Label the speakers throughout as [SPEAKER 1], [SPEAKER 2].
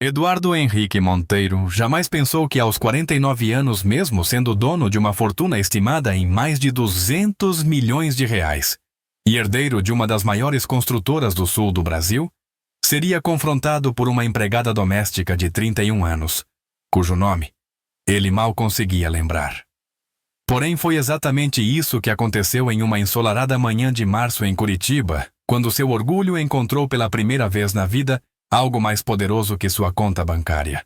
[SPEAKER 1] Eduardo Henrique Monteiro jamais pensou que aos 49 anos, mesmo sendo dono de uma fortuna estimada em mais de 200 milhões de reais e herdeiro de uma das maiores construtoras do sul do Brasil, seria confrontado por uma empregada doméstica de 31 anos, cujo nome ele mal conseguia lembrar. Porém, foi exatamente isso que aconteceu em uma ensolarada manhã de março em Curitiba, quando seu orgulho encontrou pela primeira vez na vida algo mais poderoso que sua conta bancária.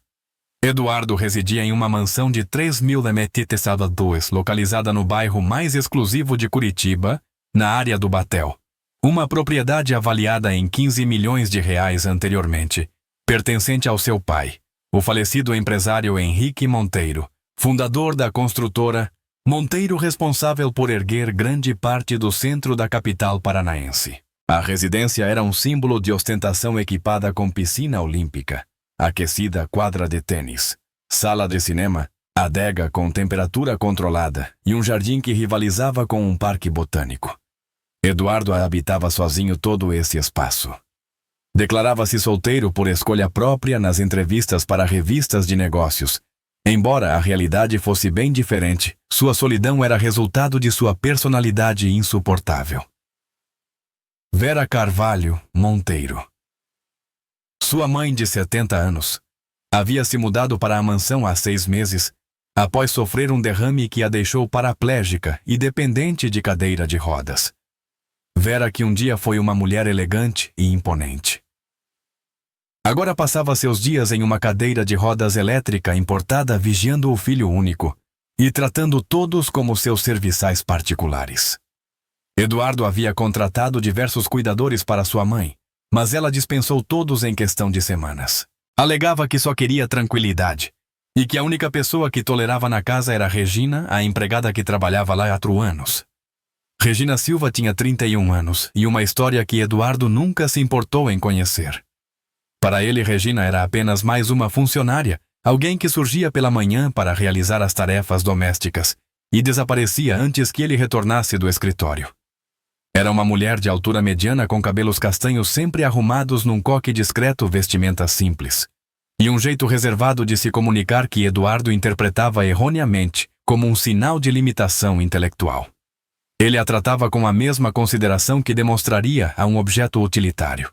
[SPEAKER 1] Eduardo residia em uma mansão de 3.000 metros, localizada no bairro mais exclusivo de Curitiba, na área do Batel. Uma propriedade avaliada em 15 milhões de reais anteriormente, pertencente ao seu pai, o falecido empresário Henrique Monteiro, fundador da construtora Monteiro, responsável por erguer grande parte do centro da capital paranaense. A residência era um símbolo de ostentação equipada com piscina olímpica, aquecida quadra de tênis, sala de cinema, adega com temperatura controlada e um jardim que rivalizava com um parque botânico. Eduardo habitava sozinho todo esse espaço. Declarava-se solteiro por escolha própria nas entrevistas para revistas de negócios. Embora a realidade fosse bem diferente, sua solidão era resultado de sua personalidade insuportável. Vera Carvalho Monteiro. Sua mãe, de 70 anos, havia se mudado para a mansão há 6 meses, após sofrer um derrame que a deixou paraplégica e dependente de cadeira de rodas. Vera, que um dia foi uma mulher elegante e imponente, agora passava seus dias em uma cadeira de rodas elétrica importada, vigiando o filho único e tratando todos como seus serviçais particulares. Eduardo havia contratado diversos cuidadores para sua mãe, mas ela dispensou todos em questão de semanas. Alegava que só queria tranquilidade e que a única pessoa que tolerava na casa era Regina, a empregada que trabalhava lá há 4 anos. Regina Silva tinha 31 anos e uma história que Eduardo nunca se importou em conhecer. Para ele, Regina era apenas mais uma funcionária, alguém que surgia pela manhã para realizar as tarefas domésticas e desaparecia antes que ele retornasse do escritório. Era uma mulher de altura mediana com cabelos castanhos sempre arrumados num coque discreto, vestimenta simples, e um jeito reservado de se comunicar que Eduardo interpretava erroneamente como um sinal de limitação intelectual. Ele a tratava com a mesma consideração que demonstraria a um objeto utilitário,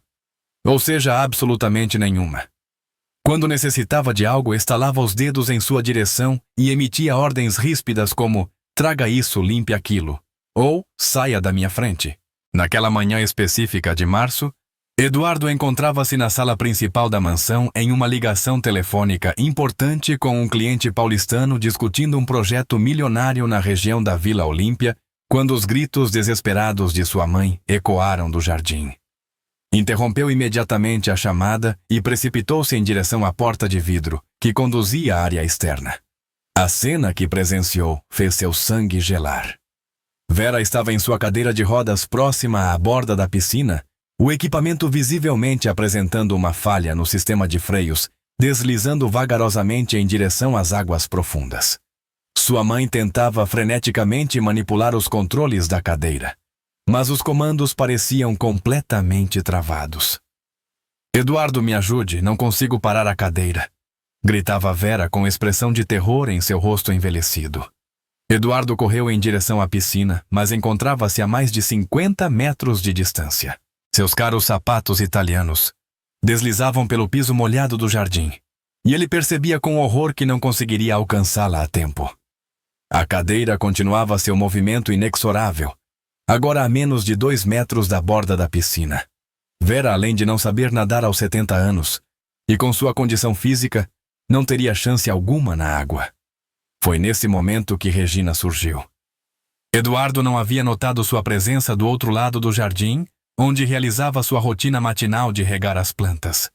[SPEAKER 1] ou seja, absolutamente nenhuma. Quando necessitava de algo, estalava os dedos em sua direção e emitia ordens ríspidas como "traga isso, limpe aquilo", ou "saia da minha frente". Naquela manhã específica de março, Eduardo encontrava-se na sala principal da mansão em uma ligação telefônica importante com um cliente paulistano discutindo um projeto milionário na região da Vila Olímpia, quando os gritos desesperados de sua mãe ecoaram do jardim. Interrompeu imediatamente a chamada e precipitou-se em direção à porta de vidro, que conduzia à área externa. A cena que presenciou fez seu sangue gelar. Vera estava em sua cadeira de rodas próxima à borda da piscina, o equipamento visivelmente apresentando uma falha no sistema de freios, deslizando vagarosamente em direção às águas profundas. Sua mãe tentava freneticamente manipular os controles da cadeira, mas os comandos pareciam completamente travados. "Eduardo, me ajude, não consigo parar a cadeira", gritava Vera com expressão de terror em seu rosto envelhecido. Eduardo correu em direção à piscina, mas encontrava-se a mais de 50 metros de distância. Seus caros sapatos italianos deslizavam pelo piso molhado do jardim, e ele percebia com horror que não conseguiria alcançá-la a tempo. A cadeira continuava seu movimento inexorável, agora a menos de 2 metros da borda da piscina. Vera, além de não saber nadar aos 70 anos, e com sua condição física, não teria chance alguma na água. Foi nesse momento que Regina surgiu. Eduardo não havia notado sua presença do outro lado do jardim, onde realizava sua rotina matinal de regar as plantas.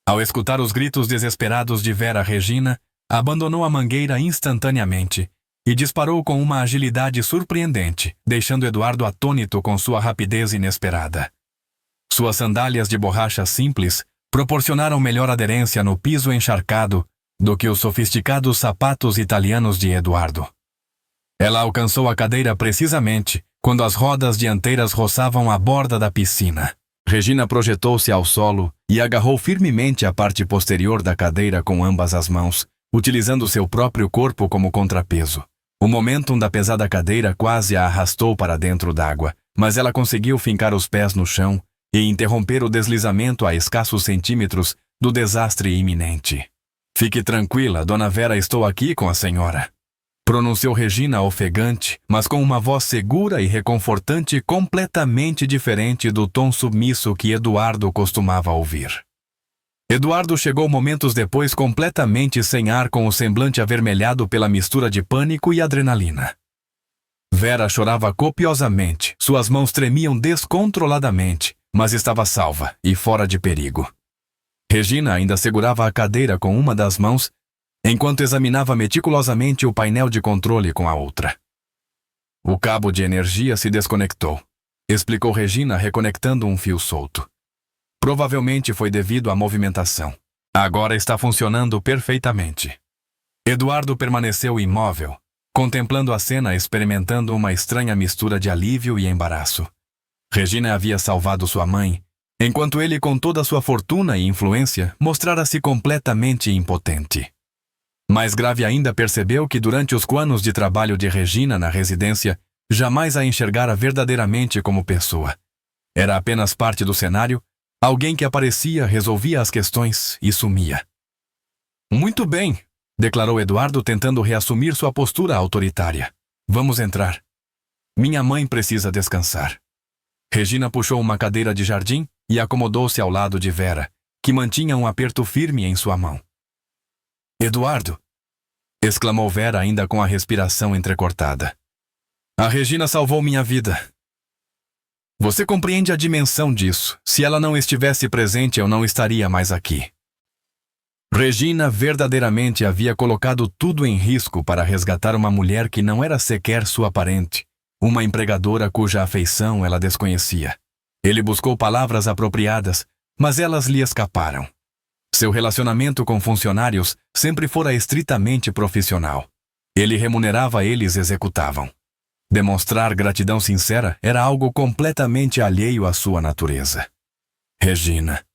[SPEAKER 1] Ao escutar os gritos desesperados de Vera, Regina abandonou a mangueira instantaneamente e disparou com uma agilidade surpreendente, deixando Eduardo atônito com sua rapidez inesperada. Suas sandálias de borracha simples proporcionaram melhor aderência no piso encharcado do que os sofisticados sapatos italianos de Eduardo. Ela alcançou a cadeira precisamente quando as rodas dianteiras roçavam a borda da piscina. Regina projetou-se ao solo e agarrou firmemente a parte posterior da cadeira com ambas as mãos, utilizando seu próprio corpo como contrapeso. O momentum da pesada cadeira quase a arrastou para dentro d'água, mas ela conseguiu fincar os pés no chão e interromper o deslizamento a escassos centímetros do desastre iminente. Fique tranquila, Dona Vera, estou aqui com a senhora. Pronunciou Regina ofegante, mas com uma voz segura e reconfortante completamente diferente do tom submisso que Eduardo costumava ouvir. Eduardo chegou momentos depois completamente sem ar, com o semblante avermelhado pela mistura de pânico e adrenalina. Vera chorava copiosamente, suas mãos tremiam descontroladamente, mas estava salva e fora de perigo. Regina ainda segurava a cadeira com uma das mãos, enquanto examinava meticulosamente o painel de controle com a outra. O cabo de energia se desconectou, explicou Regina, reconectando um fio solto. Provavelmente foi devido à movimentação. Agora está funcionando perfeitamente. Eduardo permaneceu imóvel, contemplando a cena, experimentando uma estranha mistura de alívio e embaraço. Regina havia salvado sua mãe, enquanto ele, com toda a sua fortuna e influência, mostrara-se completamente impotente. Mais grave ainda, percebeu que durante os anos de trabalho de Regina na residência, jamais a enxergara verdadeiramente como pessoa. Era apenas parte do cenário, alguém que aparecia, resolvia as questões e sumia. Muito bem, declarou Eduardo, tentando reassumir sua postura autoritária. Vamos entrar. Minha mãe precisa descansar. Regina puxou uma cadeira de jardim e acomodou-se ao lado de Vera, que mantinha um aperto firme em sua mão. Eduardo! Exclamou Vera, ainda com a respiração entrecortada. A Regina salvou minha vida. Você compreende a dimensão disso. Se ela não estivesse presente, eu não estaria mais aqui. Regina verdadeiramente havia colocado tudo em risco para resgatar uma mulher que não era sequer sua parente, uma empregadora cuja afeição ela desconhecia. Ele buscou palavras apropriadas, mas elas lhe escaparam. Seu relacionamento com funcionários sempre fora estritamente profissional. Ele remunerava, eles executavam. Demonstrar gratidão sincera era algo completamente alheio à sua natureza. Regina,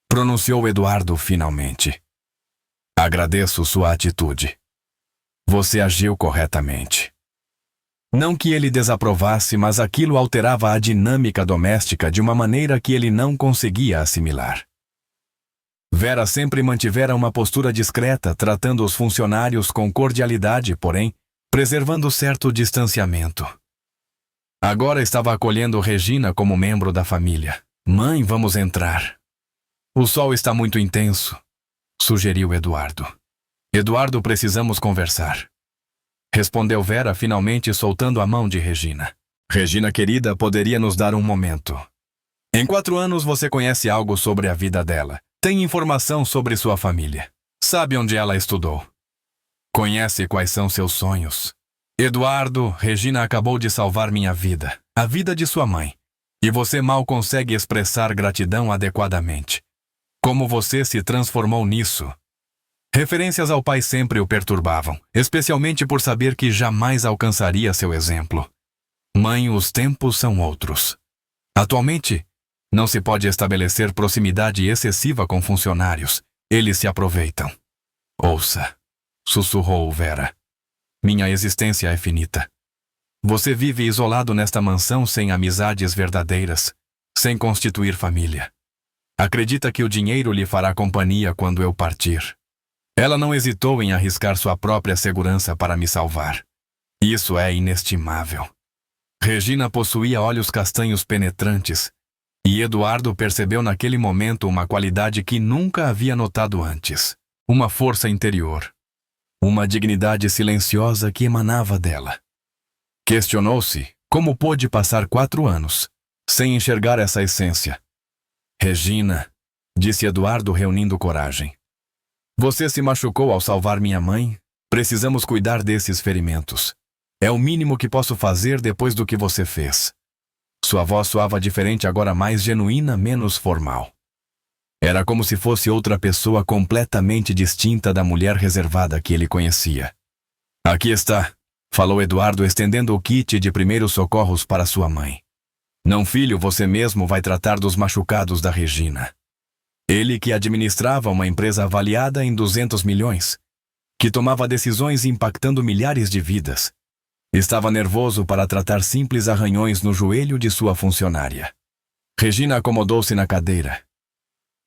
[SPEAKER 1] pronunciou Eduardo finalmente. Agradeço sua atitude. Você agiu corretamente. Não que ele desaprovasse, mas aquilo alterava a dinâmica doméstica de uma maneira que ele não conseguia assimilar. Vera sempre mantivera uma postura discreta, tratando os funcionários com cordialidade, porém, preservando certo distanciamento. Agora estava acolhendo Regina como membro da família. Mãe, vamos entrar. O sol está muito intenso, sugeriu Eduardo. Eduardo, precisamos conversar. Respondeu Vera, finalmente soltando a mão de Regina. Regina, querida, poderia nos dar um momento. Em 4 anos você conhece algo sobre a vida dela. Tem informação sobre sua família. Sabe onde ela estudou. Conhece quais são seus sonhos. Eduardo, Regina acabou de salvar minha vida, a vida de sua mãe. E você mal consegue expressar gratidão adequadamente. Como você se transformou nisso? Referências ao pai sempre o perturbavam, especialmente por saber que jamais alcançaria seu exemplo. Mãe, os tempos são outros. Atualmente, não se pode estabelecer proximidade excessiva com funcionários. Eles se aproveitam. Ouça, sussurrou Vera. Minha existência é finita. Você vive isolado nesta mansão sem amizades verdadeiras, sem constituir família. Acredita que o dinheiro lhe fará companhia quando eu partir. Ela não hesitou em arriscar sua própria segurança para me salvar. Isso é inestimável. Regina possuía olhos castanhos penetrantes, e Eduardo percebeu naquele momento uma qualidade que nunca havia notado antes. Uma força interior. Uma dignidade silenciosa que emanava dela. Questionou-se como pôde passar 4 anos sem enxergar essa essência. Regina, disse Eduardo, reunindo coragem. Você se machucou ao salvar minha mãe. Precisamos cuidar desses ferimentos. É o mínimo que posso fazer depois do que você fez. Sua voz soava diferente, agora mais genuína, menos formal. Era como se fosse outra pessoa completamente distinta da mulher reservada que ele conhecia. Aqui está, falou Eduardo, estendendo o kit de primeiros socorros para sua mãe. Não, filho, você mesmo vai tratar dos machucados da Regina. Ele que administrava uma empresa avaliada em 200 milhões, que tomava decisões impactando milhares de vidas, estava nervoso para tratar simples arranhões no joelho de sua funcionária. Regina acomodou-se na cadeira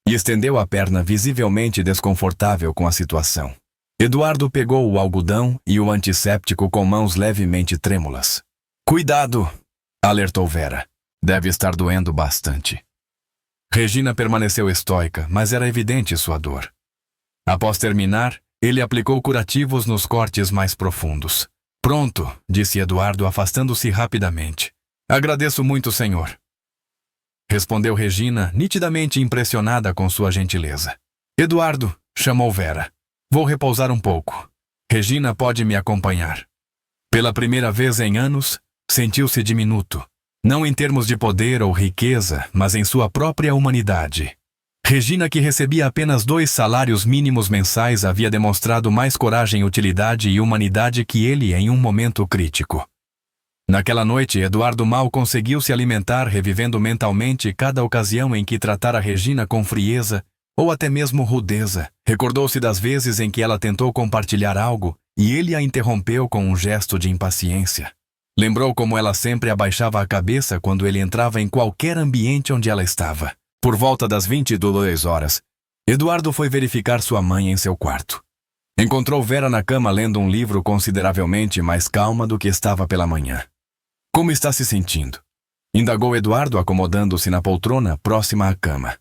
[SPEAKER 1] e estendeu a perna, visivelmente desconfortável com a situação. Eduardo pegou o algodão e o antisséptico com mãos levemente trêmulas. Cuidado, alertou Vera. Deve estar doendo bastante. Regina permaneceu estoica, mas era evidente sua dor. Após terminar, ele aplicou curativos nos cortes mais profundos. Pronto, disse Eduardo, afastando-se rapidamente. Agradeço muito, senhor. Respondeu Regina, nitidamente impressionada com sua gentileza. Eduardo, chamou Vera. Vou repousar um pouco. Regina pode me acompanhar. Pela primeira vez em anos, sentiu-se diminuto. Não em termos de poder ou riqueza, mas em sua própria humanidade. Regina, que recebia apenas 2 salários mínimos mensais, havia demonstrado mais coragem, utilidade e humanidade que ele em um momento crítico. Naquela noite, Eduardo mal conseguiu se alimentar, revivendo mentalmente cada ocasião em que tratara Regina com frieza ou até mesmo rudeza. Recordou-se das vezes em que ela tentou compartilhar algo e ele a interrompeu com um gesto de impaciência. Lembrou como ela sempre abaixava a cabeça quando ele entrava em qualquer ambiente onde ela estava. Por volta das 22 horas, Eduardo foi verificar sua mãe em seu quarto. Encontrou Vera na cama lendo um livro, consideravelmente mais calma do que estava pela manhã. Como está se sentindo? Indagou Eduardo, acomodando-se na poltrona próxima à cama.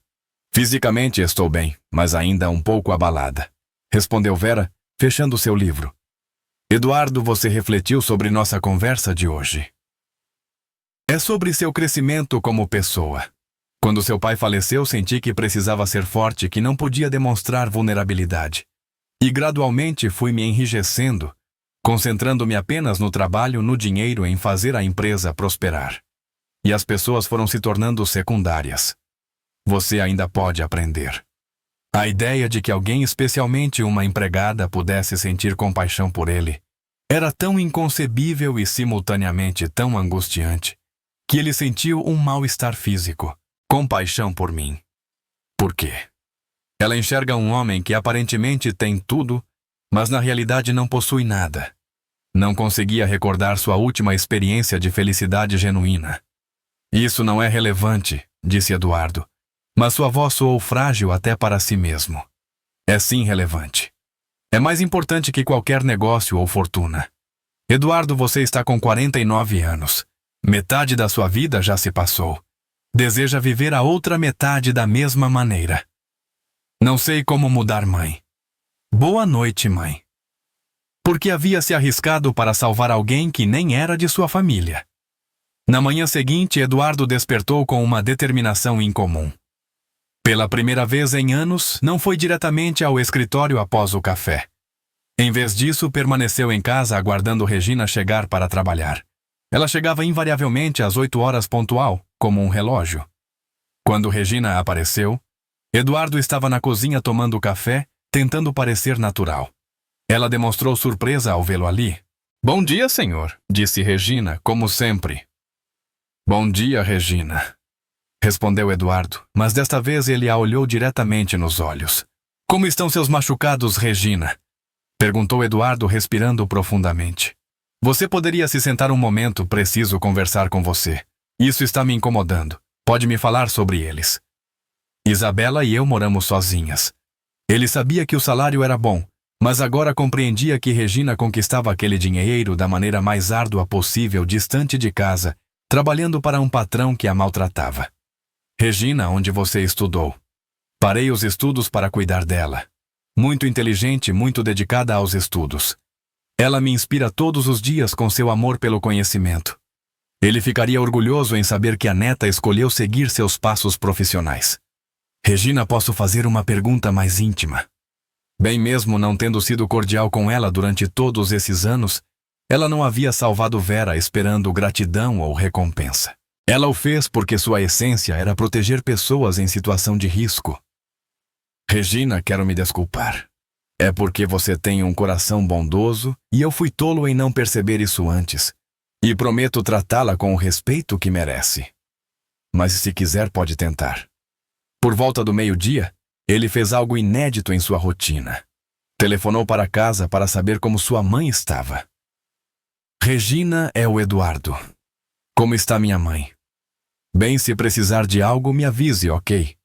[SPEAKER 1] Fisicamente estou bem, mas ainda um pouco abalada, respondeu Vera, fechando seu livro. Eduardo, você refletiu sobre nossa conversa de hoje? É sobre seu crescimento como pessoa. Quando seu pai faleceu, senti que precisava ser forte, que não podia demonstrar vulnerabilidade. E gradualmente fui me enrijecendo, concentrando-me apenas no trabalho, no dinheiro, em fazer a empresa prosperar. E as pessoas foram se tornando secundárias. Você ainda pode aprender. A ideia de que alguém, especialmente uma empregada, pudesse sentir compaixão por ele, era tão inconcebível e simultaneamente tão angustiante, que ele sentiu um mal-estar físico. Compaixão por mim. Por quê? Ela enxerga um homem que aparentemente tem tudo, mas na realidade não possui nada. Não conseguia recordar sua última experiência de felicidade genuína. Isso não é relevante, disse Eduardo, mas sua voz soou frágil até para si mesmo. É sim relevante. É mais importante que qualquer negócio ou fortuna. Eduardo, você está com 49 anos. Metade da sua vida já se passou. Deseja viver a outra metade da mesma maneira. Não sei como mudar, mãe. Boa noite, mãe. Porque havia se arriscado para salvar alguém que nem era de sua família. Na manhã seguinte, Eduardo despertou com uma determinação incomum. Pela primeira vez em anos, não foi diretamente ao escritório após o café. Em vez disso, permaneceu em casa aguardando Regina chegar para trabalhar. Ela chegava invariavelmente às 8 horas pontual, como um relógio. Quando Regina apareceu, Eduardo estava na cozinha tomando café, tentando parecer natural. Ela demonstrou surpresa ao vê-lo ali. Bom dia, senhor, disse Regina, como sempre. Bom dia, Regina, respondeu Eduardo, mas desta vez ele a olhou diretamente nos olhos. Como estão seus machucados, Regina? Perguntou Eduardo, respirando profundamente. Você poderia se sentar um momento, preciso conversar com você. Isso está me incomodando. Pode me falar sobre eles. Isabela e eu moramos sozinhas. Ele sabia que o salário era bom, mas agora compreendia que Regina conquistava aquele dinheiro da maneira mais árdua possível, distante de casa, trabalhando para um patrão que a maltratava. Regina, onde você estudou? Parei os estudos para cuidar dela. Muito inteligente, muito dedicada aos estudos. Ela me inspira todos os dias com seu amor pelo conhecimento. Ele ficaria orgulhoso em saber que a neta escolheu seguir seus passos profissionais. Regina, posso fazer uma pergunta mais íntima? Bem, mesmo não tendo sido cordial com ela durante todos esses anos, ela não havia salvado Vera esperando gratidão ou recompensa. Ela o fez porque sua essência era proteger pessoas em situação de risco. Regina, quero me desculpar. É porque você tem um coração bondoso e eu fui tolo em não perceber isso antes. E prometo tratá-la com o respeito que merece. mas se quiser pode tentar. Por volta do meio-dia, ele fez algo inédito em sua rotina. Telefonou para casa para saber como sua mãe estava. Regina, é o Eduardo. Como está minha mãe? Bem, se precisar de algo, me avise, ok?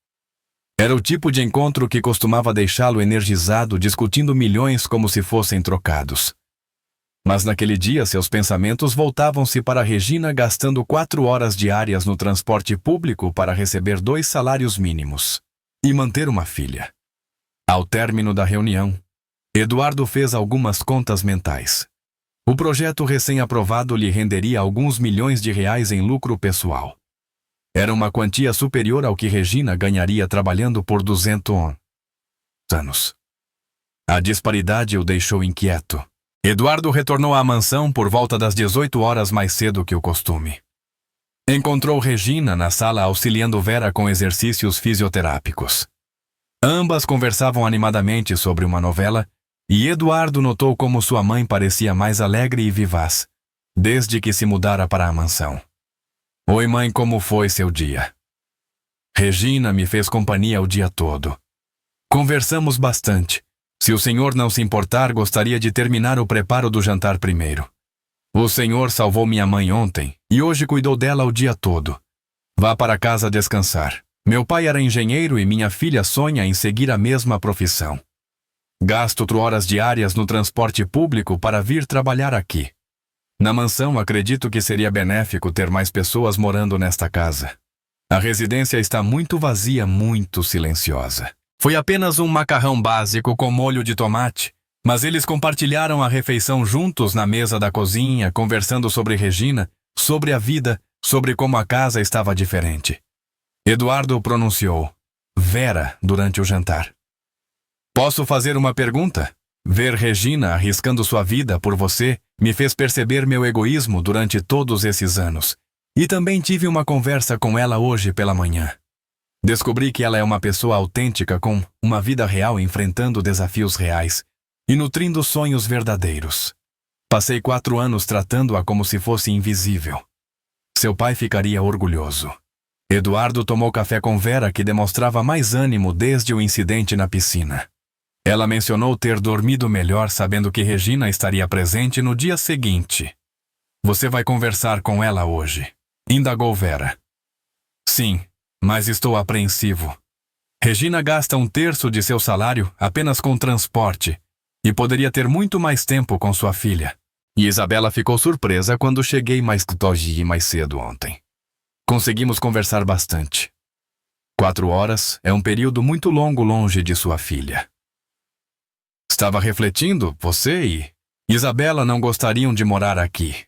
[SPEAKER 1] Era o tipo de encontro que costumava deixá-lo energizado, discutindo milhões como se fossem trocados. Mas naquele dia seus pensamentos voltavam-se para Regina, gastando 4 horas diárias no transporte público para receber 2 salários mínimos e manter uma filha. Ao término da reunião, Eduardo fez algumas contas mentais. O projeto recém-aprovado lhe renderia alguns milhões de reais em lucro pessoal. Era uma quantia superior ao que Regina ganharia trabalhando por 200 anos. A disparidade o deixou inquieto. Eduardo retornou à mansão por volta das 18 horas mais cedo que o costume. Encontrou Regina na sala auxiliando Vera com exercícios fisioterápicos. Ambas conversavam animadamente sobre uma novela e Eduardo notou como sua mãe parecia mais alegre e vivaz, desde que se mudara para a mansão. Oi, mãe, como foi seu dia? Regina me fez companhia o dia todo. Conversamos bastante. Se o senhor não se importar, gostaria de terminar o preparo do jantar primeiro. O senhor salvou minha mãe ontem e hoje cuidou dela o dia todo. Vá para casa descansar. Meu pai era engenheiro e minha filha sonha em seguir a mesma profissão. Gasto 4 horas diárias no transporte público para vir trabalhar aqui. Na mansão, acredito que seria benéfico ter mais pessoas morando nesta casa. A residência está muito vazia, muito silenciosa. Foi apenas um macarrão básico com molho de tomate, mas eles compartilharam a refeição juntos na mesa da cozinha, conversando sobre Regina, sobre a vida, sobre como a casa estava diferente. Eduardo pronunciou Vera durante o jantar. Posso fazer uma pergunta? Ver Regina arriscando sua vida por você me fez perceber meu egoísmo durante todos esses anos. E também tive uma conversa com ela hoje pela manhã. Descobri que ela é uma pessoa autêntica com uma vida real enfrentando desafios reais e nutrindo sonhos verdadeiros. Passei 4 anos tratando-a como se fosse invisível. Seu pai ficaria orgulhoso. Eduardo tomou café com Vera, que demonstrava mais ânimo desde o incidente na piscina. Ela mencionou ter dormido melhor sabendo que Regina estaria presente no dia seguinte. Você vai conversar com ela hoje? Indagou Vera. Sim, mas estou apreensivo. Regina gasta 1/3 de seu salário apenas com transporte e poderia ter muito mais tempo com sua filha. E Isabela ficou surpresa quando cheguei mais cedo ontem. Conseguimos conversar bastante. 4 horas é um período muito longo longe de sua filha. Estava refletindo, você e Isabela não gostariam de morar aqui.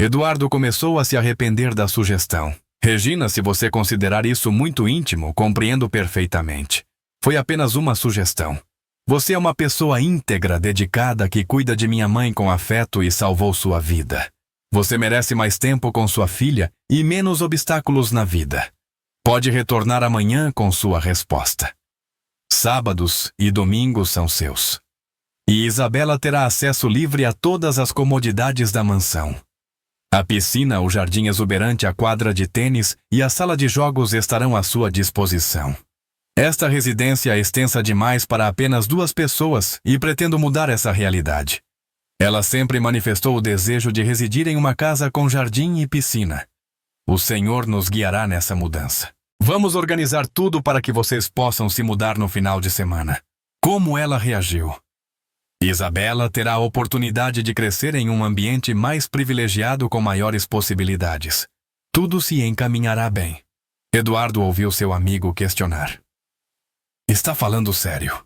[SPEAKER 1] Eduardo começou a se arrepender da sugestão. Regina, se você considerar isso muito íntimo, compreendo perfeitamente. Foi apenas uma sugestão. Você é uma pessoa íntegra, dedicada, que cuida de minha mãe com afeto e salvou sua vida. Você merece mais tempo com sua filha e menos obstáculos na vida. Pode retornar amanhã com sua resposta. Sábados e domingos são seus. E Isabela terá acesso livre a todas as comodidades da mansão. A piscina, o jardim exuberante, a quadra de tênis e a sala de jogos estarão à sua disposição. Esta residência é extensa demais para apenas 2 pessoas e pretendo mudar essa realidade. Ela sempre manifestou o desejo de residir em uma casa com jardim e piscina. O Senhor nos guiará nessa mudança. Vamos organizar tudo para que vocês possam se mudar no final de semana. Como ela reagiu? Isabela terá a oportunidade de crescer em um ambiente mais privilegiado com maiores possibilidades. Tudo se encaminhará bem. Eduardo ouviu seu amigo questionar. Está falando sério?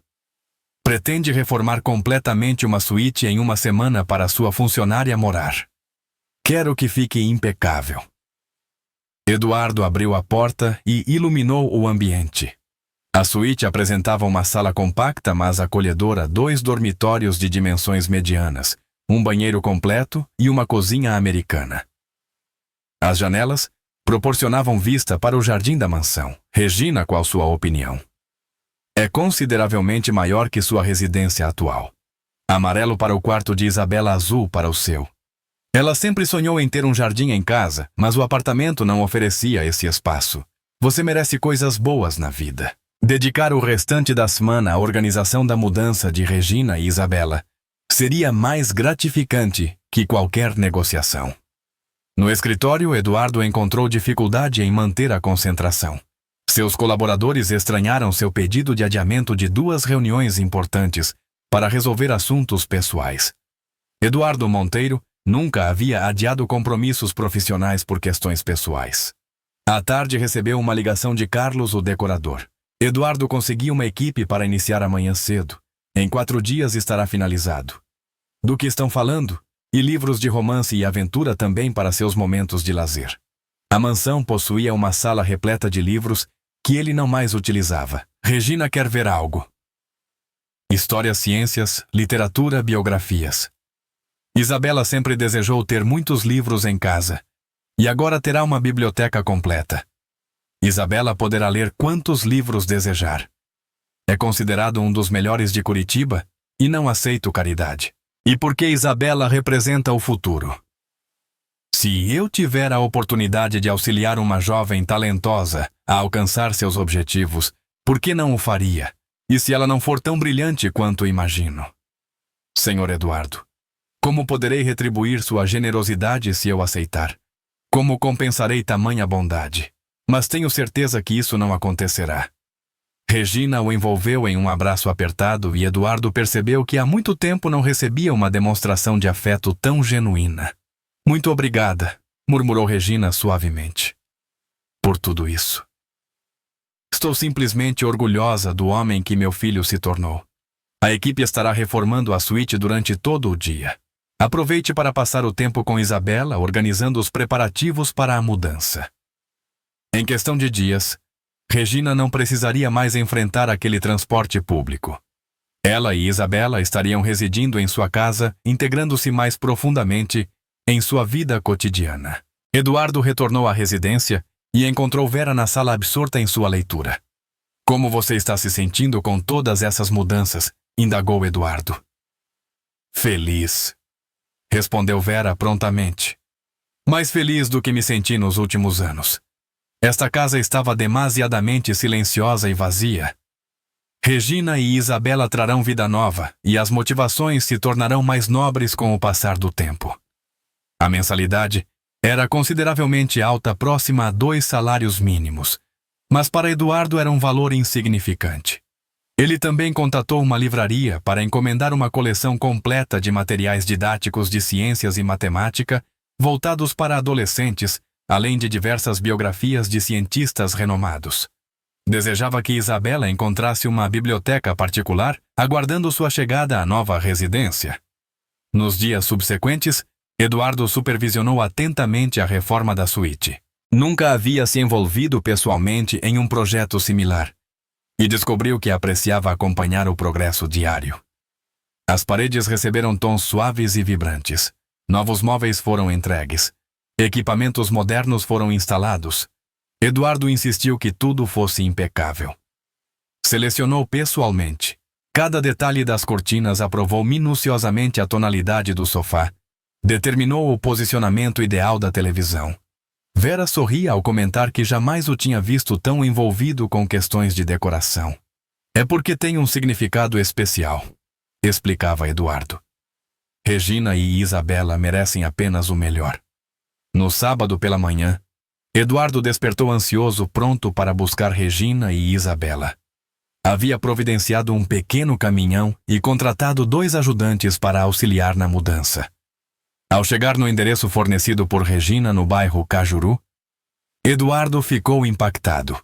[SPEAKER 1] Pretende reformar completamente uma suíte em uma semana para sua funcionária morar. Quero que fique impecável. Eduardo abriu a porta e iluminou o ambiente. A suíte apresentava uma sala compacta, mas acolhedora, 2 dormitórios de dimensões medianas, um banheiro completo e uma cozinha americana. As janelas proporcionavam vista para o jardim da mansão. Regina, qual sua opinião? É consideravelmente maior que sua residência atual. Amarelo para o quarto de Isabela, azul para o seu. Ela sempre sonhou em ter um jardim em casa, mas o apartamento não oferecia esse espaço. Você merece coisas boas na vida. Dedicar o restante da semana à organização da mudança de Regina e Isabela seria mais gratificante que qualquer negociação. No escritório, Eduardo encontrou dificuldade em manter a concentração. Seus colaboradores estranharam seu pedido de adiamento de 2 reuniões importantes para resolver assuntos pessoais. Eduardo Monteiro nunca havia adiado compromissos profissionais por questões pessoais. À tarde recebeu uma ligação de Carlos, o decorador. Eduardo conseguiu uma equipe para iniciar amanhã cedo. Em 4 dias estará finalizado. Do que estão falando? E livros de romance e aventura também para seus momentos de lazer. A mansão possuía uma sala repleta de livros que ele não mais utilizava. Regina quer ver algo. História, ciências, literatura, biografias. Isabela sempre desejou ter muitos livros em casa. E agora terá uma biblioteca completa. Isabela poderá ler quantos livros desejar. É considerado um dos melhores de Curitiba e não aceito caridade. E porque Isabela representa o futuro. Se eu tiver a oportunidade de auxiliar uma jovem talentosa a alcançar seus objetivos, por que não o faria? E se ela não for tão brilhante quanto imagino? Senhor Eduardo, como poderei retribuir sua generosidade se eu aceitar? Como compensarei tamanha bondade? Mas tenho certeza que isso não acontecerá. Regina o envolveu em um abraço apertado e Eduardo percebeu que há muito tempo não recebia uma demonstração de afeto tão genuína. Muito obrigada, murmurou Regina suavemente. Por tudo isso. Estou simplesmente orgulhosa do homem que meu filho se tornou. A equipe estará reformando a suíte durante todo o dia. Aproveite para passar o tempo com Isabela, organizando os preparativos para a mudança. Em questão de dias, Regina não precisaria mais enfrentar aquele transporte público. Ela e Isabela estariam residindo em sua casa, integrando-se mais profundamente em sua vida cotidiana. Eduardo retornou à residência e encontrou Vera na sala absorta em sua leitura. Como você está se sentindo com todas essas mudanças? Indagou Eduardo. Feliz, respondeu Vera prontamente. Mais feliz do que me senti nos últimos anos. Esta casa estava demasiadamente silenciosa e vazia. Regina e Isabela trarão vida nova e as motivações se tornarão mais nobres com o passar do tempo. A mensalidade era consideravelmente alta, próxima a 2 salários mínimos, mas para Eduardo era um valor insignificante. Ele também contatou uma livraria para encomendar uma coleção completa de materiais didáticos de ciências e matemática voltados para adolescentes, além de diversas biografias de cientistas renomados. Desejava que Isabela encontrasse uma biblioteca particular, aguardando sua chegada à nova residência. Nos dias subsequentes, Eduardo supervisionou atentamente a reforma da suíte. Nunca havia se envolvido pessoalmente em um projeto similar, e descobriu que apreciava acompanhar o progresso diário. As paredes receberam tons suaves e vibrantes. Novos móveis foram entregues. Equipamentos modernos foram instalados. Eduardo insistiu que tudo fosse impecável. Selecionou pessoalmente cada detalhe das cortinas, aprovou minuciosamente a tonalidade do sofá, determinou o posicionamento ideal da televisão. Vera sorria ao comentar que jamais o tinha visto tão envolvido com questões de decoração. É porque tem um significado especial, explicava Eduardo. Regina e Isabela merecem apenas o melhor. No sábado pela manhã, Eduardo despertou ansioso, pronto para buscar Regina e Isabela. Havia providenciado um pequeno caminhão e contratado 2 ajudantes para auxiliar na mudança. Ao chegar no endereço fornecido por Regina no bairro Cajuru, Eduardo ficou impactado.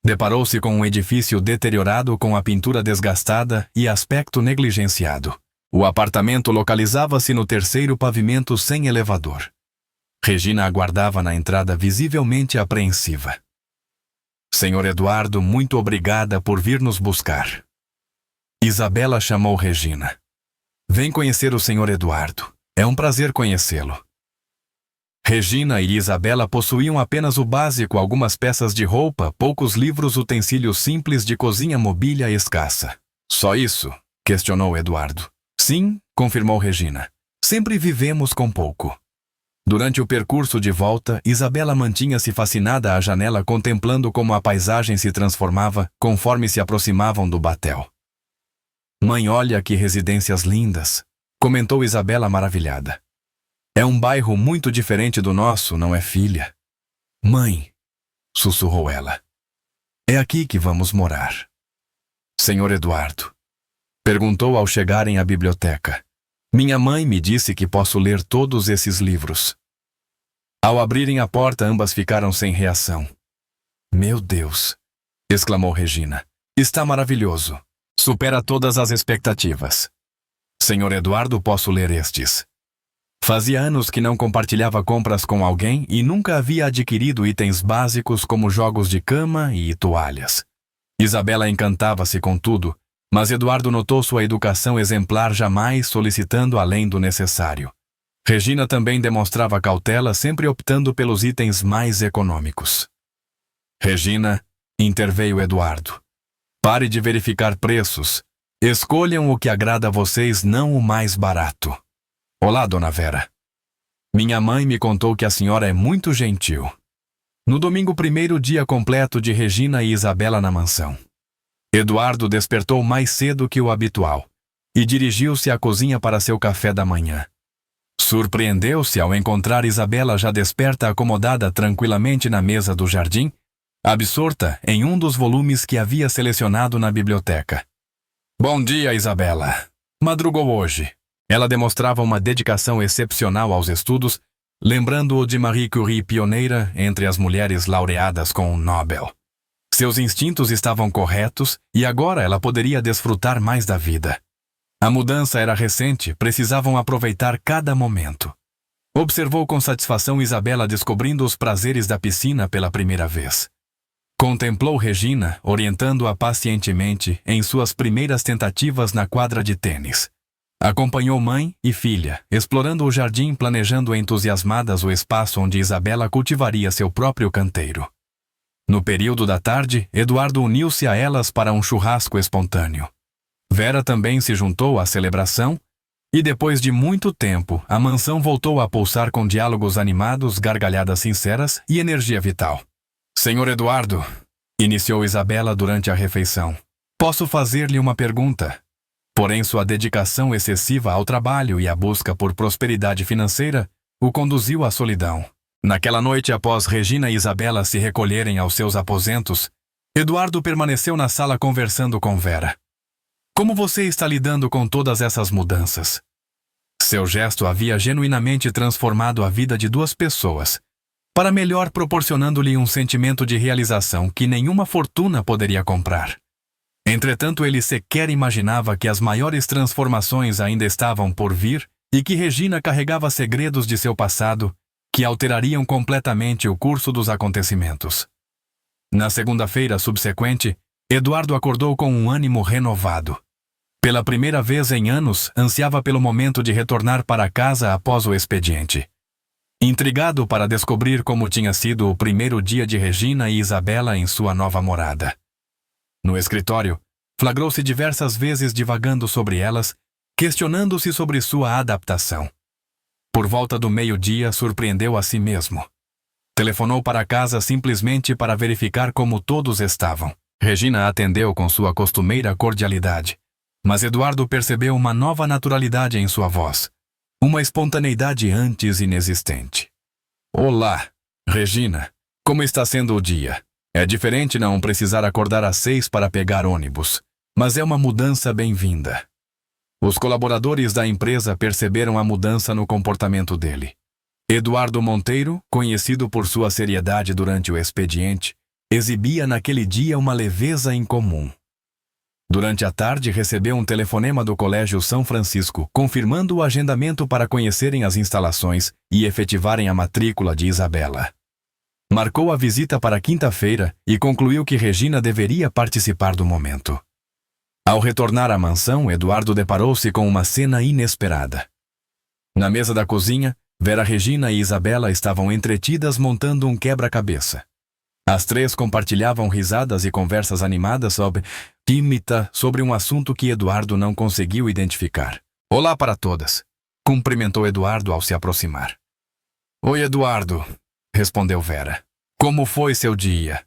[SPEAKER 1] Deparou-se com um edifício deteriorado com a pintura desgastada e aspecto negligenciado. O apartamento localizava-se no 3º pavimento sem elevador. Regina aguardava na entrada visivelmente apreensiva. Senhor Eduardo, muito obrigada por vir nos buscar. Isabela chamou Regina. Vem conhecer o Senhor Eduardo. É um prazer conhecê-lo. Regina e Isabela possuíam apenas o básico, algumas peças de roupa, poucos livros, utensílios simples de cozinha, mobília escassa. Só isso? Questionou Eduardo. Sim, confirmou Regina. Sempre vivemos com pouco. Durante o percurso de volta, Isabela mantinha-se fascinada à janela contemplando como a paisagem se transformava conforme se aproximavam do batel. Mãe, olha que residências lindas, comentou Isabela maravilhada. É um bairro muito diferente do nosso, não é, filha? Mãe, sussurrou ela. É aqui que vamos morar. Senhor Eduardo, perguntou ao chegarem à biblioteca. Minha mãe me disse que posso ler todos esses livros. Ao abrirem a porta, ambas ficaram sem reação. Meu Deus, exclamou Regina. Está maravilhoso. Supera todas as expectativas. Senhor Eduardo, posso ler estes. Fazia anos que não compartilhava compras com alguém e nunca havia adquirido itens básicos como jogos de cama e toalhas. Isabela encantava-se com tudo, mas Eduardo notou sua educação exemplar, jamais solicitando além do necessário. Regina também demonstrava cautela, sempre optando pelos itens mais econômicos. Regina, interveio Eduardo. Pare de verificar preços. Escolham o que agrada a vocês, não o mais barato. Olá, dona Vera. Minha mãe me contou que a senhora é muito gentil. No domingo, primeiro dia completo de Regina e Isabela na mansão. Eduardo despertou mais cedo que o habitual e dirigiu-se à cozinha para seu café da manhã. Surpreendeu-se ao encontrar Isabela já desperta, acomodada tranquilamente na mesa do jardim, absorta em um dos volumes que havia selecionado na biblioteca. Bom dia, Isabela. Madrugou hoje. Ela demonstrava uma dedicação excepcional aos estudos, lembrando-o de Marie Curie, pioneira entre as mulheres laureadas com o Nobel. Seus instintos estavam corretos e agora ela poderia desfrutar mais da vida. A mudança era recente, precisavam aproveitar cada momento. Observou com satisfação Isabela descobrindo os prazeres da piscina pela primeira vez. Contemplou Regina, orientando-a pacientemente em suas primeiras tentativas na quadra de tênis. Acompanhou mãe e filha, explorando o jardim, planejando entusiasmadas o espaço onde Isabela cultivaria seu próprio canteiro. No período da tarde, Eduardo uniu-se a elas para um churrasco espontâneo. Vera também se juntou à celebração, e depois de muito tempo, a mansão voltou a pulsar com diálogos animados, gargalhadas sinceras e energia vital. Senhor Eduardo, iniciou Isabela durante a refeição, posso fazer-lhe uma pergunta? Porém, sua dedicação excessiva ao trabalho e a busca por prosperidade financeira o conduziu à solidão. Naquela noite, após Regina e Isabela se recolherem aos seus aposentos, Eduardo permaneceu na sala conversando com Vera. Como você está lidando com todas essas mudanças? Seu gesto havia genuinamente transformado a vida de duas pessoas, para melhor, proporcionando-lhe um sentimento de realização que nenhuma fortuna poderia comprar. Entretanto, ele sequer imaginava que as maiores transformações ainda estavam por vir e que Regina carregava segredos de seu passado que alterariam completamente o curso dos acontecimentos. Na segunda-feira subsequente, Eduardo acordou com um ânimo renovado. Pela primeira vez em anos, ansiava pelo momento de retornar para casa após o expediente. Intrigado para descobrir como tinha sido o primeiro dia de Regina e Isabela em sua nova morada. No escritório, flagrou-se diversas vezes divagando sobre elas, questionando-se sobre sua adaptação. Por volta do meio-dia, surpreendeu a si mesmo. Telefonou para casa simplesmente para verificar como todos estavam. Regina atendeu com sua costumeira cordialidade, mas Eduardo percebeu uma nova naturalidade em sua voz, uma espontaneidade antes inexistente. Olá, Regina. Como está sendo o dia? É diferente não precisar acordar às 6 para pegar ônibus, mas é uma mudança bem-vinda. Os colaboradores da empresa perceberam a mudança no comportamento dele. Eduardo Monteiro, conhecido por sua seriedade durante o expediente, exibia naquele dia uma leveza incomum. Durante a tarde, recebeu um telefonema do Colégio São Francisco, confirmando o agendamento para conhecerem as instalações e efetivarem a matrícula de Isabela. Marcou a visita para quinta-feira e concluiu que Regina deveria participar do momento. Ao retornar à mansão, Eduardo deparou-se com uma cena inesperada. Na mesa da cozinha, Vera, Regina e Isabela estavam entretidas montando um quebra-cabeça. As três compartilhavam risadas e conversas animadas sobre um assunto que Eduardo não conseguiu identificar. Olá para todas, cumprimentou Eduardo ao se aproximar. Oi, Eduardo, respondeu Vera. Como foi seu dia?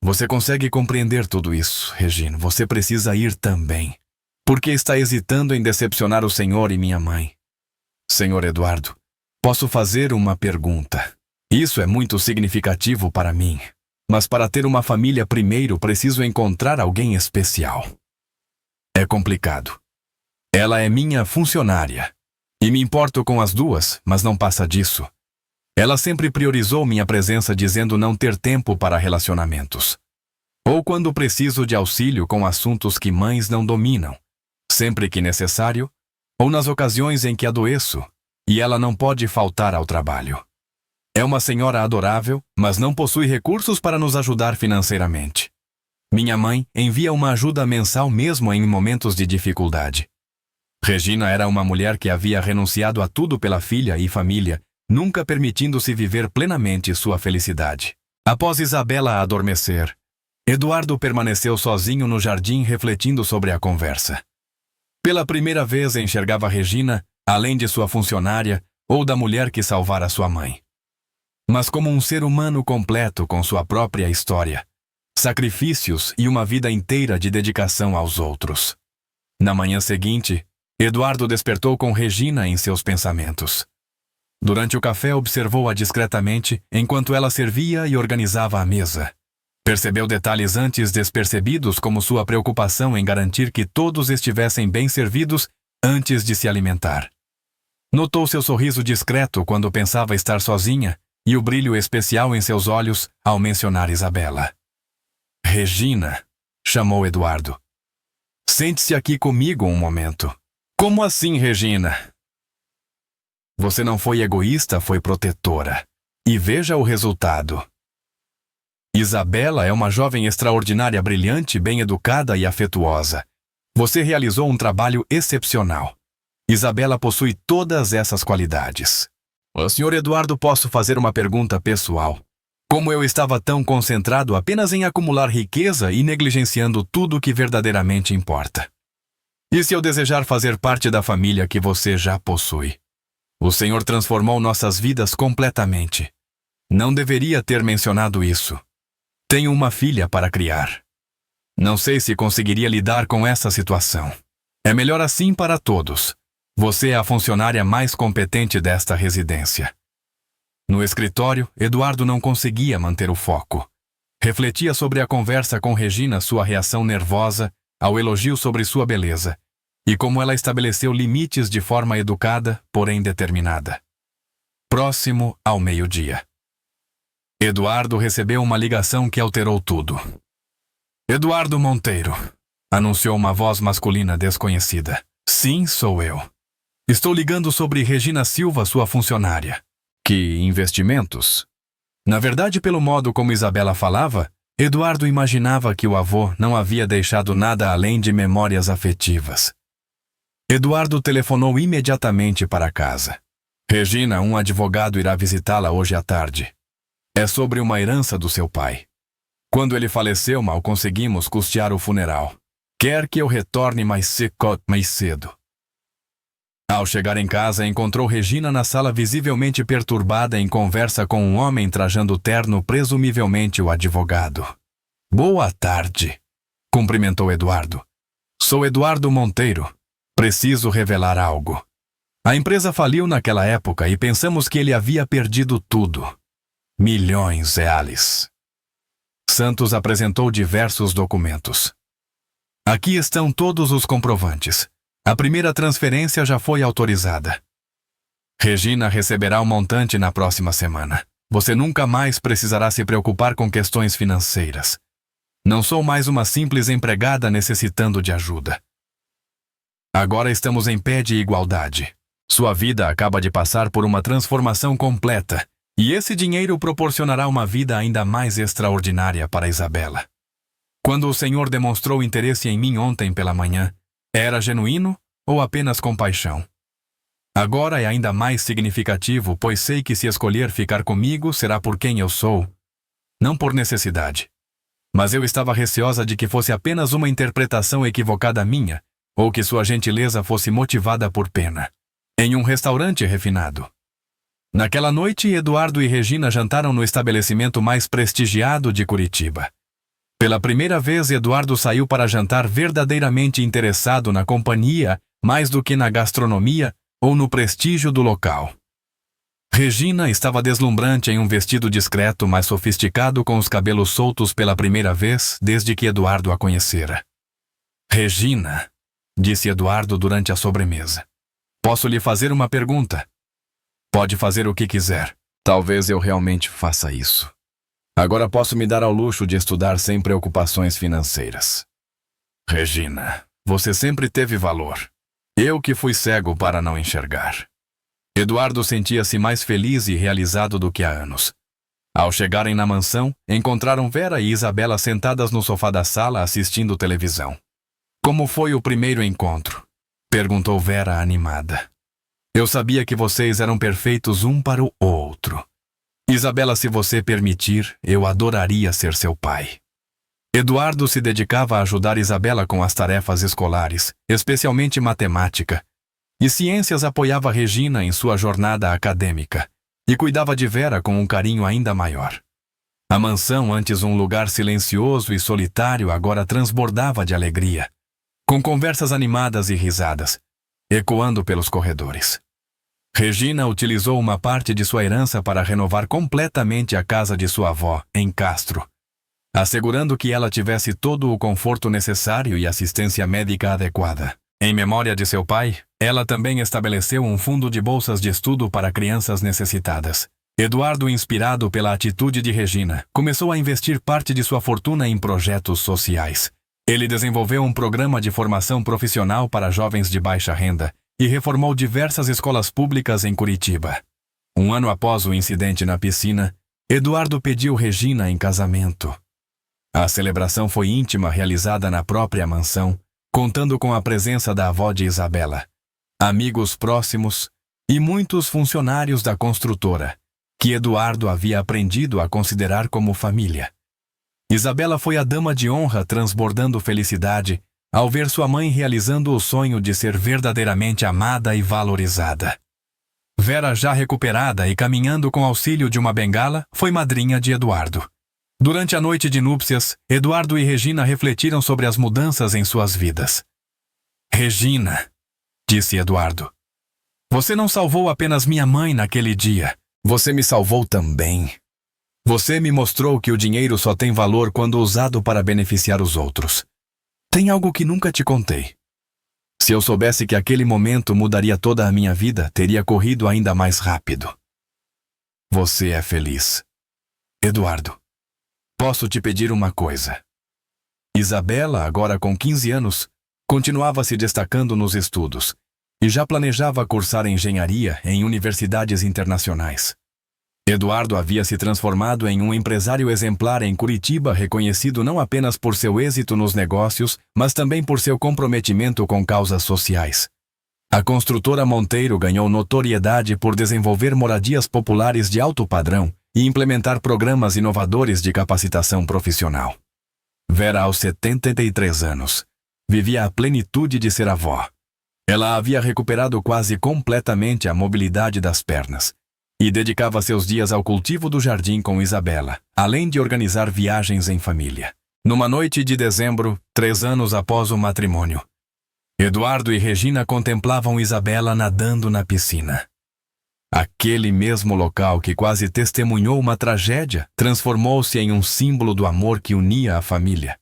[SPEAKER 1] Você consegue compreender tudo isso, Regina. Você precisa ir também. Por que está hesitando em decepcionar o senhor e minha mãe? Senhor Eduardo, posso fazer uma pergunta. Isso é muito significativo para mim. Mas para ter uma família primeiro preciso encontrar alguém especial. É complicado. Ela é minha funcionária. E me importo com as duas, mas não passa disso. Ela sempre priorizou minha presença dizendo não ter tempo para relacionamentos. Ou quando preciso de auxílio com assuntos que mães não dominam, sempre que necessário, ou nas ocasiões em que adoeço, e ela não pode faltar ao trabalho. É uma senhora adorável, mas não possui recursos para nos ajudar financeiramente. Minha mãe envia uma ajuda mensal mesmo em momentos de dificuldade. Regina era uma mulher que havia renunciado a tudo pela filha e família, nunca permitindo-se viver plenamente sua felicidade. Após Isabela adormecer, Eduardo permaneceu sozinho no jardim refletindo sobre a conversa. Pela primeira vez enxergava Regina, além de sua funcionária ou da mulher que salvara sua mãe, mas como um ser humano completo com sua própria história, sacrifícios e uma vida inteira de dedicação aos outros. Na manhã seguinte, Eduardo despertou com Regina em seus pensamentos. Durante o café observou-a discretamente enquanto ela servia e organizava a mesa. Percebeu detalhes antes despercebidos, como sua preocupação em garantir que todos estivessem bem servidos antes de se alimentar. Notou seu sorriso discreto quando pensava estar sozinha e o brilho especial em seus olhos ao mencionar Isabela. Regina, chamou Eduardo. Sente-se aqui comigo um momento. Como assim, Regina? Você não foi egoísta, foi protetora. E veja o resultado. Isabela é uma jovem extraordinária, brilhante, bem educada e afetuosa. Você realizou um trabalho excepcional. Isabela possui todas essas qualidades. Senhor Eduardo, posso fazer uma pergunta pessoal? Como eu estava tão concentrado apenas em acumular riqueza e negligenciando tudo o que verdadeiramente importa? E se eu desejar fazer parte da família que você já possui? O Senhor transformou nossas vidas completamente. Não deveria ter mencionado isso. Tenho uma filha para criar. Não sei se conseguiria lidar com essa situação. É melhor assim para todos. Você é a funcionária mais competente desta residência. No escritório, Eduardo não conseguia manter o foco. Refletia sobre a conversa com Regina, sua reação nervosa ao elogio sobre sua beleza, e como ela estabeleceu limites de forma educada, porém determinada. Próximo ao meio-dia. Eduardo recebeu uma ligação que alterou tudo. Eduardo Monteiro, anunciou uma voz masculina desconhecida. Sim, sou eu. Estou ligando sobre Regina Silva, sua funcionária. Que investimentos? Na verdade, pelo modo como Isabela falava, Eduardo imaginava que o avô não havia deixado nada além de memórias afetivas. Eduardo telefonou imediatamente para casa. Regina, um advogado irá visitá-la hoje à tarde. É sobre uma herança do seu pai. Quando ele faleceu, mal conseguimos custear o funeral. Quer que eu retorne mais cedo. Ao chegar em casa, encontrou Regina na sala visivelmente perturbada em conversa com um homem trajando terno, presumivelmente o advogado. Boa tarde, cumprimentou Eduardo. Sou Eduardo Monteiro. Preciso revelar algo. A empresa faliu naquela época e pensamos que ele havia perdido tudo. Milhões reais. Santos apresentou diversos documentos. Aqui estão todos os comprovantes. A primeira transferência já foi autorizada. Regina receberá o montante na próxima semana. Você nunca mais precisará se preocupar com questões financeiras. Não sou mais uma simples empregada necessitando de ajuda. Agora estamos em pé de igualdade. Sua vida acaba de passar por uma transformação completa, e esse dinheiro proporcionará uma vida ainda mais extraordinária para Isabela. Quando o Senhor demonstrou interesse em mim ontem pela manhã, era genuíno ou apenas compaixão? Agora é ainda mais significativo, pois sei que se escolher ficar comigo será por quem eu sou, não por necessidade. Mas eu estava receosa de que fosse apenas uma interpretação equivocada minha, ou que sua gentileza fosse motivada por pena. Em um restaurante refinado. Naquela noite, Eduardo e Regina jantaram no estabelecimento mais prestigiado de Curitiba. Pela primeira vez, Eduardo saiu para jantar verdadeiramente interessado na companhia, mais do que na gastronomia ou no prestígio do local. Regina estava deslumbrante em um vestido discreto, mas sofisticado, com os cabelos soltos pela primeira vez desde que Eduardo a conhecera. "Regina", disse Eduardo durante a sobremesa, "posso lhe fazer uma pergunta?" "Pode fazer o que quiser. Talvez eu realmente faça isso. Agora posso me dar ao luxo de estudar sem preocupações financeiras." "Regina, você sempre teve valor. Eu que fui cego para não enxergar." Eduardo sentia-se mais feliz e realizado do que há anos. Ao chegarem na mansão, encontraram Vera e Isabela sentadas no sofá da sala assistindo televisão. "Como foi o primeiro encontro?" perguntou Vera animada. "Eu sabia que vocês eram perfeitos um para o outro. Isabela, se você permitir, eu adoraria ser seu pai." Eduardo se dedicava a ajudar Isabela com as tarefas escolares, especialmente matemática, e ciências. Apoiava Regina em sua jornada acadêmica e cuidava de Vera com um carinho ainda maior. A mansão, antes um lugar silencioso e solitário, agora transbordava de alegria, com conversas animadas e risadas, ecoando pelos corredores. Regina utilizou uma parte de sua herança para renovar completamente a casa de sua avó, em Castro, assegurando que ela tivesse todo o conforto necessário e assistência médica adequada. Em memória de seu pai, ela também estabeleceu um fundo de bolsas de estudo para crianças necessitadas. Eduardo, inspirado pela atitude de Regina, começou a investir parte de sua fortuna em projetos sociais. Ele desenvolveu um programa de formação profissional para jovens de baixa renda e reformou diversas escolas públicas em Curitiba. Um ano após o incidente na piscina, Eduardo pediu Regina em casamento. A celebração foi íntima, realizada na própria mansão, contando com a presença da avó de Isabela, amigos próximos e muitos funcionários da construtora, que Eduardo havia aprendido a considerar como família. Isabela foi a dama de honra, transbordando felicidade ao ver sua mãe realizando o sonho de ser verdadeiramente amada e valorizada. Vera, já recuperada e caminhando com auxílio de uma bengala, foi madrinha de Eduardo. Durante a noite de núpcias, Eduardo e Regina refletiram sobre as mudanças em suas vidas. "Regina", disse Eduardo, "você não salvou apenas minha mãe naquele dia. Você me salvou também. Você me mostrou que o dinheiro só tem valor quando usado para beneficiar os outros. Tem algo que nunca te contei. Se eu soubesse que aquele momento mudaria toda a minha vida, teria corrido ainda mais rápido. Você é feliz. Eduardo, posso te pedir uma coisa?" Isabela, agora com 15 anos, continuava se destacando nos estudos e já planejava cursar engenharia em universidades internacionais. Eduardo havia se transformado em um empresário exemplar em Curitiba, reconhecido não apenas por seu êxito nos negócios, mas também por seu comprometimento com causas sociais. A construtora Monteiro ganhou notoriedade por desenvolver moradias populares de alto padrão e implementar programas inovadores de capacitação profissional. Vera, aos 73 anos, vivia a plenitude de ser avó. Ela havia recuperado quase completamente a mobilidade das pernas e dedicava seus dias ao cultivo do jardim com Isabela, além de organizar viagens em família. Numa noite de dezembro, 3 anos após o matrimônio, Eduardo e Regina contemplavam Isabela nadando na piscina. Aquele mesmo local que quase testemunhou uma tragédia transformou-se em um símbolo do amor que unia a família.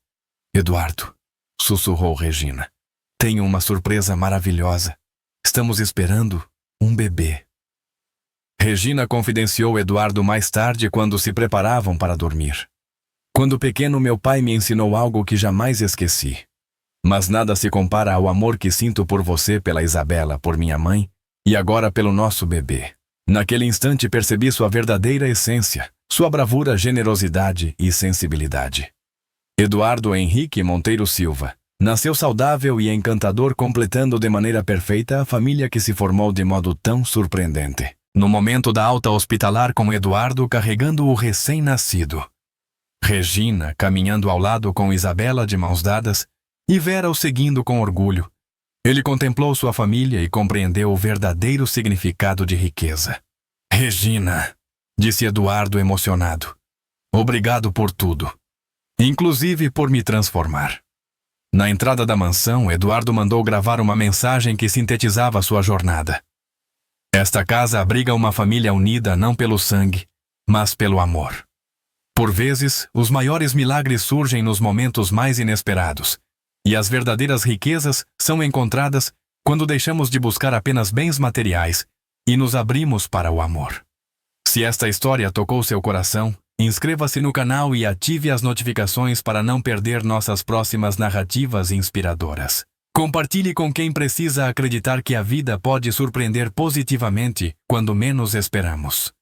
[SPEAKER 1] "Eduardo", sussurrou Regina, "tenho uma surpresa maravilhosa. Estamos esperando um bebê." Regina confidenciou Eduardo mais tarde, quando se preparavam para dormir. "Quando pequeno, meu pai me ensinou algo que jamais esqueci. Mas nada se compara ao amor que sinto por você, pela Isabela, por minha mãe e agora pelo nosso bebê. Naquele instante percebi sua verdadeira essência, sua bravura, generosidade e sensibilidade." Eduardo Henrique Monteiro Silva nasceu saudável e encantador, completando de maneira perfeita a família que se formou de modo tão surpreendente. No momento da alta hospitalar, com Eduardo carregando o recém-nascido, Regina caminhando ao lado com Isabela de mãos dadas e Vera o seguindo com orgulho, ele contemplou sua família e compreendeu o verdadeiro significado de riqueza. Regina, disse Eduardo emocionado. Obrigado por tudo. Inclusive por me transformar. Na entrada da mansão, Eduardo mandou gravar uma mensagem que sintetizava sua jornada. Esta casa abriga uma família unida não pelo sangue, mas pelo amor. Por vezes, os maiores milagres surgem nos momentos mais inesperados, e as verdadeiras riquezas são encontradas quando deixamos de buscar apenas bens materiais e nos abrimos para o amor. Se esta história tocou seu coração, inscreva-se no canal e ative as notificações para não perder nossas próximas narrativas inspiradoras. Compartilhe com quem precisa acreditar que a vida pode surpreender positivamente quando menos esperamos.